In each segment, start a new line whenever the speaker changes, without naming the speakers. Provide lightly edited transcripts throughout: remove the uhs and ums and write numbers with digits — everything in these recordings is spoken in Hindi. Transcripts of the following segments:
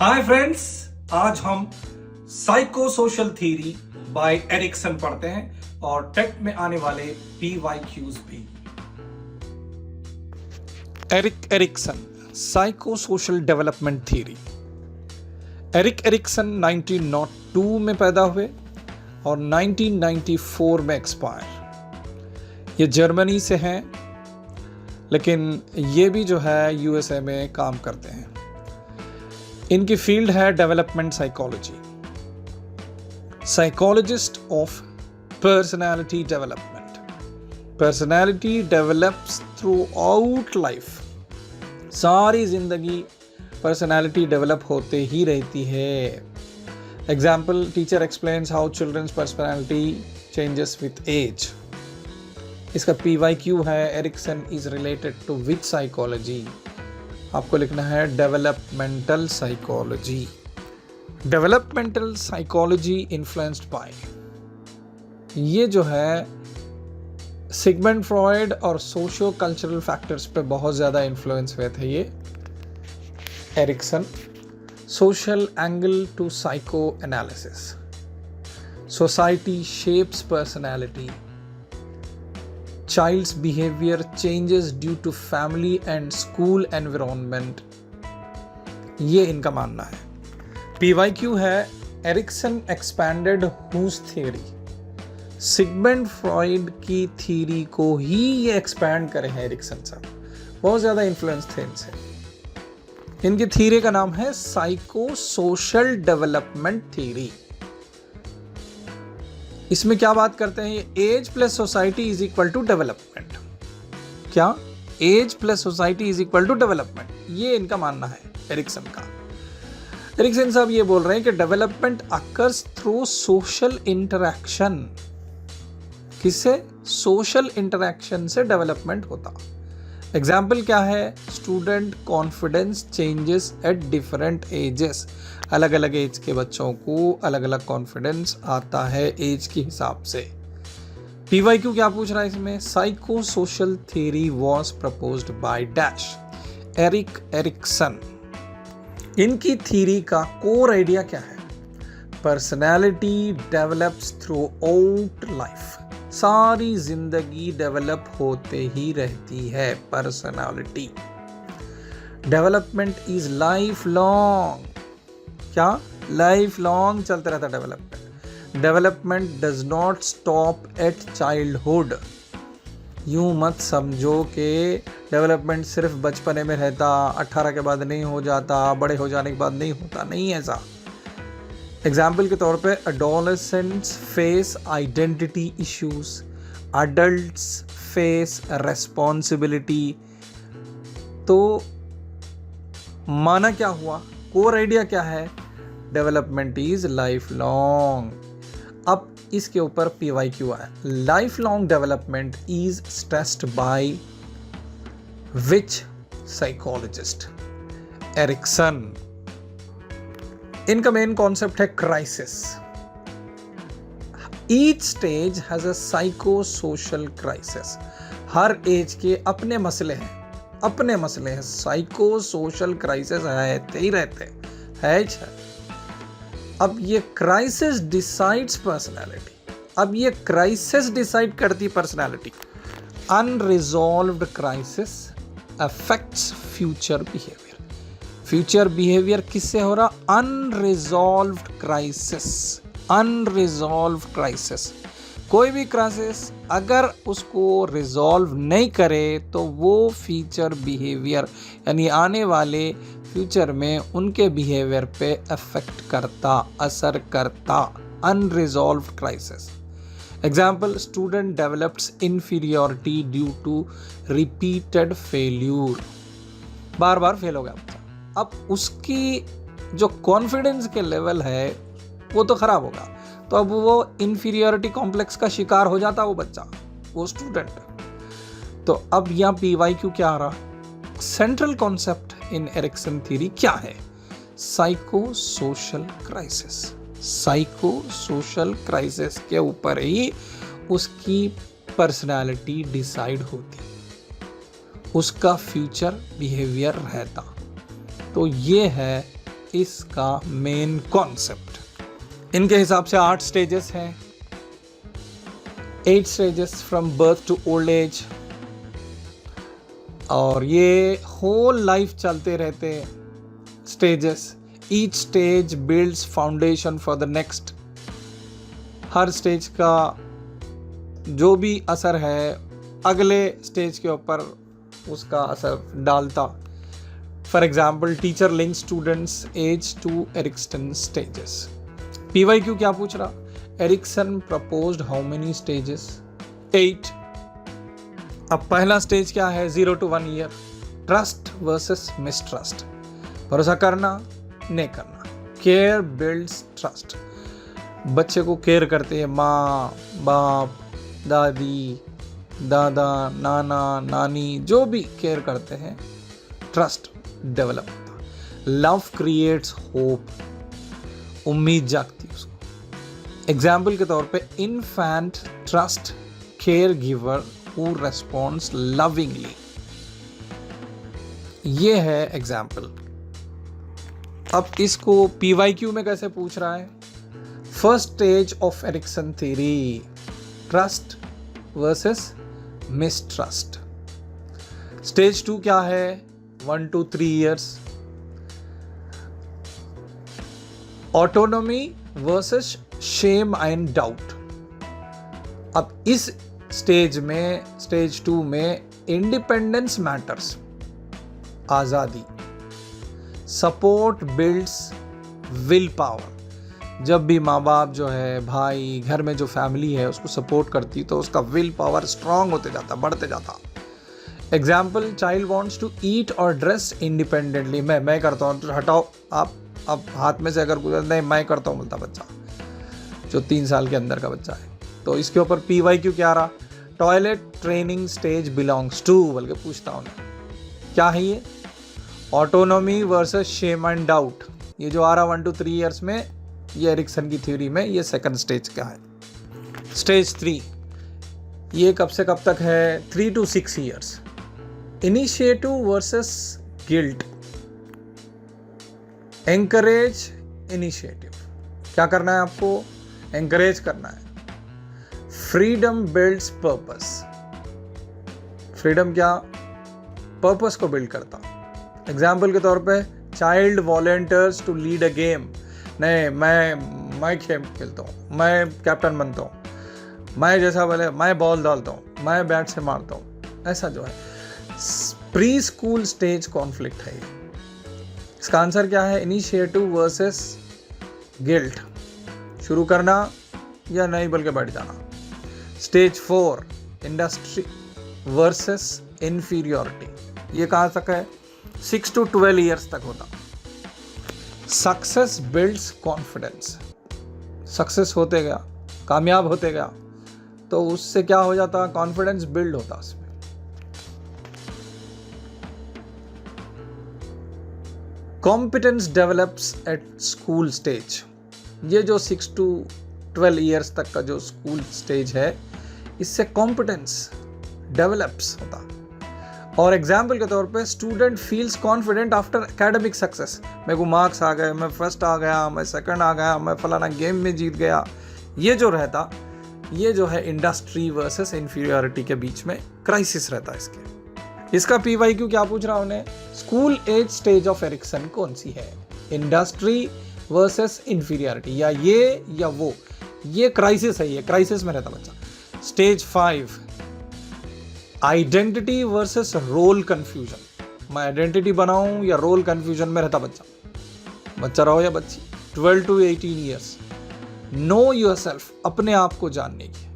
हाय फ्रेंड्स, आज हम psycho social theory by Erikson पढ़ते हैं और टेट में आने वाले PYQs भी। Erikson psycho social development theory. Erikson 1902 में पैदा हुए और 1994 में एक्सपायर। ये जर्मनी से हैं, लेकिन ये भी जो है USA में काम करते हैं। इनकी फील्ड है development psychology. Psychologist of personality development. Personality develops throughout life. सारी जिंदगी पर्सनालिटी डेवलप होते ही रहती है। Example, teacher explains how children's personality changes with age. इसका PYQ है, Erikson is related to which psychology. आपको लिखना है developmental psychology. Developmental psychology influenced by, ये जो है सिगमंड फ्रॉयड और सोशियो कल्चरल फैक्टर्स पे बहुत ज़्यादा इन्फ्लुएंस हुए थे ये Erikson. Social angle to psycho analysis. Society shapes personality. Child's behavior changes due to family and school environment. ये इनका मानना है। PYQ है, Erikson expanded whose theory। Sigmund Freud की थ्योरी को ही ये एक्सपैंड करे हैं एरिक्सन साहब। बहुत ज़्यादा इन्फ्लुएंस थे इनसे। इनकी थ्योरी का नाम है साइको सोशल डेवलपमेंट थ्योरी। इसमें क्या बात करते हैं, age plus society is equal to development. क्या? Age plus society is equal to development, ये इनका मानना है एरिक्सन का। एरिक्सन साहब ये बोल रहे हैं कि development occurs through social interaction. किससे? सोशल इंटरैक्शन से डेवलपमेंट होता। एग्जाम्पल क्या है? Student confidence changes at different ages. अलग अलग एज के बच्चों को अलग अलग कॉन्फिडेंस आता है एज के हिसाब से। PYQ क्या पूछ रहा है इसमें? Psycho social theory was proposed by dash Erikson. इनकी थ्योरी का कोर आइडिया क्या है? Personality develops throughout life. सारी जिंदगी डेवलप होते ही रहती है personality. Development is life long. क्या? लाइफ लॉन्ग चलता रहता development. Development does not stop at childhood. यूं मत समझो कि डेवलपमेंट सिर्फ बचपने में रहता, 18 के बाद नहीं हो जाता, बड़े हो जाने के बाद नहीं होता। नहीं ऐसा। एग्जाम्पल के तौर पे adolescents face identity issues, adults face responsibility. तो माना क्या हुआ? कोर आइडिया क्या है? Development is life long. अब इसके ऊपर PYQ है। Life long development is stressed by which psychologist? Erikson. इनका मेन कॉन्सेप्ट है crisis. Each stage has a psycho social crisis. हर एज के अपने मसले हैं, अपने मसले हैं। साइको सोशल क्राइसिस रहते ही रहते हैं। अब ये क्राइसिस डिसाइड्स पर्सनालिटी। अब ये क्राइसिस डिसाइड करती personality. Unresolved crisis affects future behaviour. Future behaviour किससे हो रहा? Unresolved crisis. अनरिजॉल्व्ड क्राइसिस, कोई भी क्राइसिस अगर उसको रिजॉल्व नहीं करे तो वो फ्यूचर बिहेवियर यानी आने वाले फ्यूचर में उनके बिहेवियर पे अफेक्ट करता, असर करता। Unresolved crisis. Example, student develops inferiority due to repeated failure. बार बार फेल हो गया बच्चा। अब उसकी जो कॉन्फिडेंस के लेवल है वो तो खराब होगा, तो अब वो इंफीरियोरिटी कॉम्प्लेक्स का शिकार हो जाता वो बच्चा, वो स्टूडेंट। तो अब यहाँ PYQ क्या आ रहा? Central concept in Ericsson theory क्या है? Psycho social crisis. Psycho social crisis के ऊपर ही उसकी पर्सनालिटी डिसाइड होती, उसका फ्यूचर बिहेवियर रहता। तो ये है इसका मेन कॉन्सेप्ट। इनके हिसाब से 8 स्टेजेस हैं, 8 stages from birth to old age, और ये होल लाइफ चलते रहते stages. Each stage builds foundation for the next. हर स्टेज का जो भी असर है अगले स्टेज के ऊपर उसका असर डालता। For example, teacher link students age to Erikson stages. PYQ क्या पूछ रहा? Erikson proposed how many stages? 8। अब पहला स्टेज क्या है? 0 to 1 year. Trust versus mistrust. भरोसा करना, नहीं करना। Care builds trust. बच्चे को केयर करते हैं माँ बाप, दादी दादा, नाना नानी, जो भी केयर करते हैं, ट्रस्ट डेवलप होता। Love creates hope. उम्मीद जागती है उसको। एग्जाम्पल के तौर पे, infant trust caregiver who responds lovingly. ये है एग्जाम्पल। अब इसको PYQ में कैसे पूछ रहा है? First stage of Ericsson theory, trust versus mistrust. Stage 2 क्या है? 1 to 3 years. Autonomy versus shame and doubt. अब इस स्टेज में, स्टेज 2 में, इंडिपेंडेंस मैटर्स, आजादी। Support builds will power. जब भी माँ बाप जो है, भाई, घर में जो फैमिली है उसको सपोर्ट करती तो उसका विल पावर स्ट्रांग होते जाता, बढ़ते जाता। Example, child wants to eat और ड्रेस इंडिपेंडेंटली। मैं करता हूँ, तो हटाओ आप। अब हाथ में से अगर गुजर, नहीं मैं करता हूँ बोलता बच्चा, जो 3 साल के अंदर का बच्चा है। तो इसके ऊपर PYQ क्या रहा? Toilet training stage belongs to, बल्कि पूछता हूँ क्या है ये? Autonomy versus shame and doubt. ये जो आ रहा 1 to 3 ईयर्स में, ये एरिक्सन की थ्योरी में ये सेकंड स्टेज का है। स्टेज 3, ये कब से कब तक है? 3 to 6 years. Initiative versus guilt. Encourage initiative. क्या करना है आपको? एंकरेज करना है। Freedom builds purpose. फ्रीडम क्या? पर्पस को बिल्ड करता। एग्जाम्पल के तौर पे, child volunteers to lead a game. नहीं, मैं खेल खेलता हूँ, मैं कैप्टन बनता हूँ, मैं जैसा बोले मैं बॉल डालता हूँ, मैं बैट से मारता हूँ, ऐसा जो है। प्री स्कूल स्टेज कॉन्फ्लिक्ट है ये। इसका आंसर क्या है? Initiative versus guilt. शुरू करना या नहीं बोल के बैठ जाना। Stage 4, industry versus inferiority. ये कहाँ तक है? 6 to 12 ईयर्स तक होता। Success builds confidence. सक्सेस होते गया, कामयाब होते गया, तो उससे क्या हो जाता? कॉन्फिडेंस बिल्ड होता उसमें। Competence develops at school stage. ये जो 6 to 12 ईयर्स तक का जो स्कूल स्टेज है, इससे कॉम्पिटेंस डेवलप्स होता। और एग्जाम्पल के तौर पे, student feels confident after academic success. मेरे को मार्क्स आ गए, मैं फर्स्ट आ गया, मैं सेकंड आ गया, मैं फलाना गेम में जीत गया। ये जो रहता, ये जो है इंडस्ट्री वर्सेस इंफीरियरिटी के बीच में क्राइसिस रहता इसके। इसका PYQ क्या पूछ रहा उन्हें? School age stage of Erikson कौन सी है? इंडस्ट्री वर्सेस इंफीरियरिटी, या ये या वो। ये क्राइसिस है, ये क्राइसिस में रहता बच्चा। Stage 5, identity versus role confusion. मैं आइडेंटिटी बनाऊं या रोल कंफ्यूजन में रहता बच्चा रहो या बच्ची। 12 to 18 ईयर्स। नो योरसेल्फ, अपने आप को जानने की,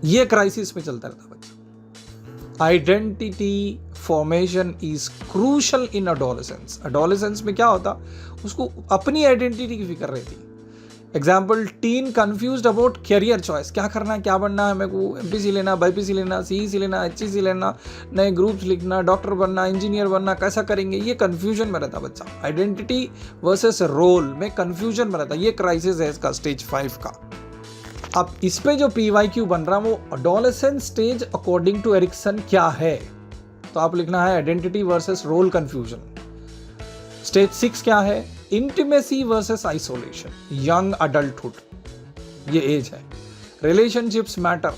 ये क्राइसिस में चलता रहता बच्चा। Identity formation is crucial in adolescence. Adolescence में क्या होता? उसको अपनी आइडेंटिटी की फिक्र रहती। Example, teen confused about career choice. क्या करना है, क्या बनना है, मेरे को MPC लेना, BPC लेना, CEC लेना, HEC लेना, नए ग्रुप्स लिखना, डॉक्टर बनना, इंजीनियर बनना, कैसा करेंगे, ये कंफ्यूजन में रहता बच्चा। आइडेंटिटी वर्सेस रोल में कंफ्यूजन में रहता। ये क्राइसिस है इसका, स्टेज 5 का। अब इस पे जो PYQ बन रहा वो adolescence stage according to Erikson क्या है? तो आप लिखना है identity versus role confusion. Stage 6 क्या है? Intimacy versus isolation, young adulthood, ये एज है। रिलेशनशिप्स मैटर,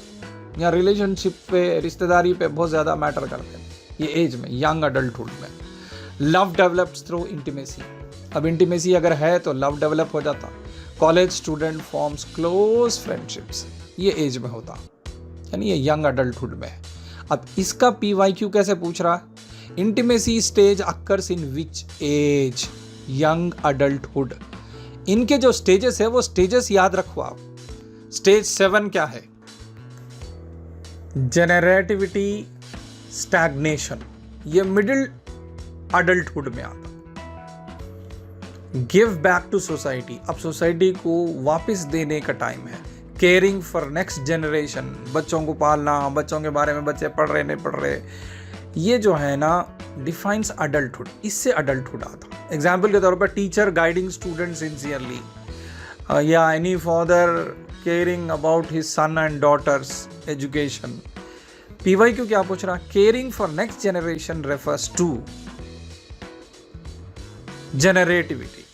या रिलेशनशिप पे, रिश्तेदारी पे बहुत ज़्यादा मैटर करते हैं ये एज में, यंग अडल्टहुड में। लव डेवलप्स थ्रू इंटीमेसी, अब इंटीमेसी अगर है तो लव डेवलप हो जाता। College student forms close friendships, ये एज में होता, यानी ये यंग अडल्टहुड में है। अब इसका PYQ कैसे पूछ रहा है? इंटीमेसी स्टेज अक्कर्स इन विच एज? Young adulthood. इनके जो स्टेजेस है वो स्टेजेस याद रखो आप। स्टेज 7 क्या है? जेनरेटिविटी स्टैग्नेशन, ये मिडिल अडल्टहुड में आता। गिव बैक टू सोसाइटी, अब सोसाइटी को वापस देने का टाइम है। केयरिंग फॉर नेक्स्ट जनरेशन, बच्चों को पालना, बच्चों के बारे में बच्चे पढ़ रहे नहीं पढ़ रहे, ये जो है ना डिफाइंस अडल्टहुड, इससे अडल्टहुड आता। एग्जाम्पल के तौर पर टीचर गाइडिंग स्टूडेंट सिंसियरली, या any father caring about his son and daughter's education. PYQ क्या पूछ रहा? Caring for next generation refers to generativity,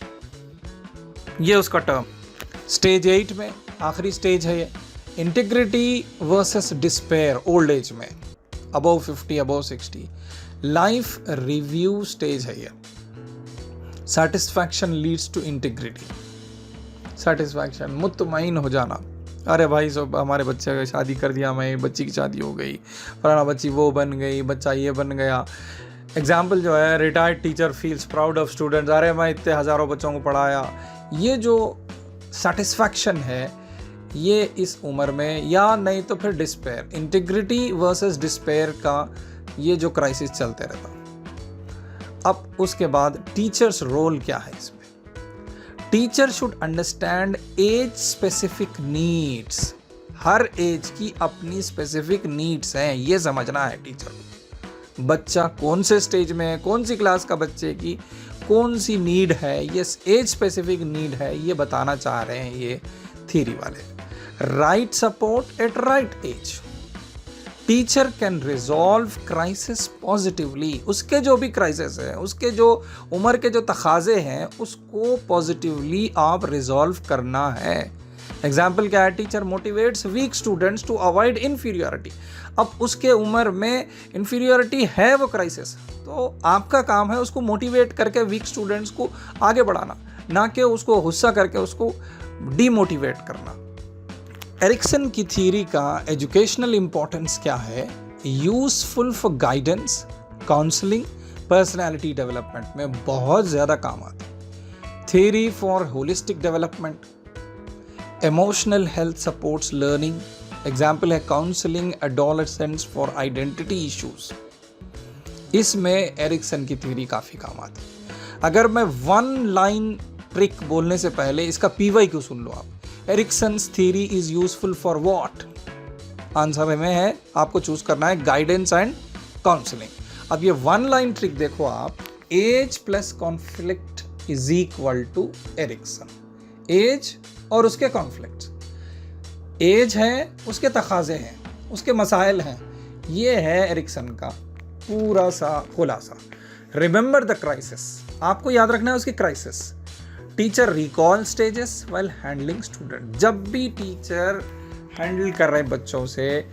ये उसका टर्म। स्टेज 8 में आखिरी स्टेज है ये, integrity versus despair, old age में, above 50 above 60। Life review stage है ये। Satisfaction leads to integrity, satisfaction, मुतमईन हो जाना, अरे भाई सब हमारे बच्चे की शादी कर दिया, मैं बच्ची की शादी हो गई, फलाना बच्ची वो बन गई, बच्चा ये बन गया। एग्जाम्पल जो है, retired teacher feels proud of students, अरे मैं इतने हज़ारों बच्चों को पढ़ाया। ये जो सेटिस्फैक्शन है ये इस उम्र में, या नहीं तो फिर डिस्पेयर, इंटीग्रिटी वर्सेस डिस्पेयर का ये जो क्राइसिस चलते रहता। अब उसके बाद टीचर्स रोल क्या है इसमें? Teacher should understand age specific needs, हर एज की अपनी स्पेसिफिक नीड्स हैं, ये समझना है टीचर को। बच्चा कौन से स्टेज में है, कौन सी क्लास का बच्चे की कौन सी नीड है, ये एज स्पेसिफिक नीड है, ये बताना चाह रहे हैं ये थ्योरी वाले। Right support at right age, teacher can resolve crisis positively, उसके जो भी क्राइसिस है, उसके जो उम्र के जो तकाजे हैं उसको पॉजिटिवली आप रिजॉल्व करना है। एग्जाम्पल क्या है? Teacher motivates weak students to avoid inferiority, अब उसके उम्र में इन्फीरियरिटी है वो क्राइसिस, तो आपका काम है उसको मोटिवेट करके वीक स्टूडेंट्स को आगे बढ़ाना, ना कि उसको गुस्सा करके उसको डीमोटिवेट करना। एरिक्सन की थ्योरी का एजुकेशनल इंपॉर्टेंस क्या है? Useful for guidance, counselling, personality development में बहुत ज़्यादा काम आता है। Theory for holistic development, emotional health supports learning, example है counselling adolescents for identity issues, इसमें एरिक्सन की थ्योरी काफ़ी काम आती है। अगर मैं वन लाइन ट्रिक बोलने से पहले इसका PYQ सुन लो आप। Erikson's theory is useful for what? Answer में है, आपको चूज करना है गाइडेंस एंड काउंसलिंग। अब ये वन लाइन ट्रिक देखो आप, age plus conflict is equal to Erikson. Age और उसके कॉन्फ्लिक्ट, एज है उसके तकाजे हैं, उसके मसाइल हैं, ये है एरिक्सन का पूरा सा खुलासा। रिमेंबर द क्राइसिस, आपको याद रखना है उसकी crisis. Teacher recall stages while handling student, जब भी टीचर हैंडल कर रहे हैं बच्चों से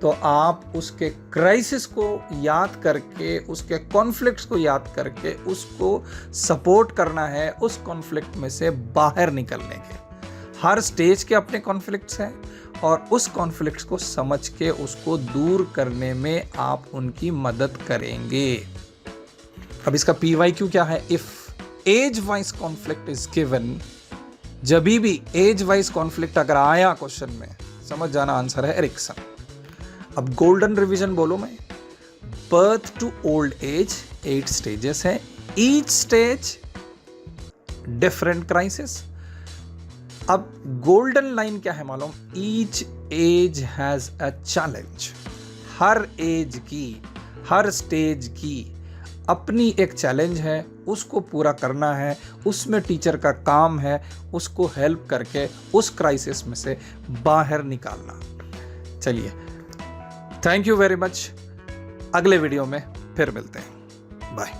तो आप उसके क्राइसिस को याद करके, उसके कॉन्फ्लिक्ट्स को याद करके उसको सपोर्ट करना है उस कॉन्फ्लिक्ट में से बाहर निकलने के। हर स्टेज के अपने कॉन्फ्लिक्ट्स हैं और उस कॉन्फ्लिक्ट्स को समझ के उसको दूर करने में आप उनकी मदद करेंगे। अब इसका PYQ क्या है? If age wise conflict is given, जब भी एज वाइज कॉन्फ्लिक्ट अगर आया क्वेश्चन में, समझ जाना आंसर है एरिक्सन। अब गोल्डन रिवीजन बोलो मैं, birth to old age 8 stages हैं, ईच स्टेज डिफरेंट क्राइसिस। अब गोल्डन लाइन क्या है मालूम? Each age has a challenge, हर एज की, हर स्टेज की अपनी एक चैलेंज है, उसको पूरा करना है, उसमें टीचर का काम है उसको हेल्प करके उस क्राइसिस में से बाहर निकालना। चलिए, थैंक यू वेरी मच, अगले वीडियो में फिर मिलते हैं, बाय।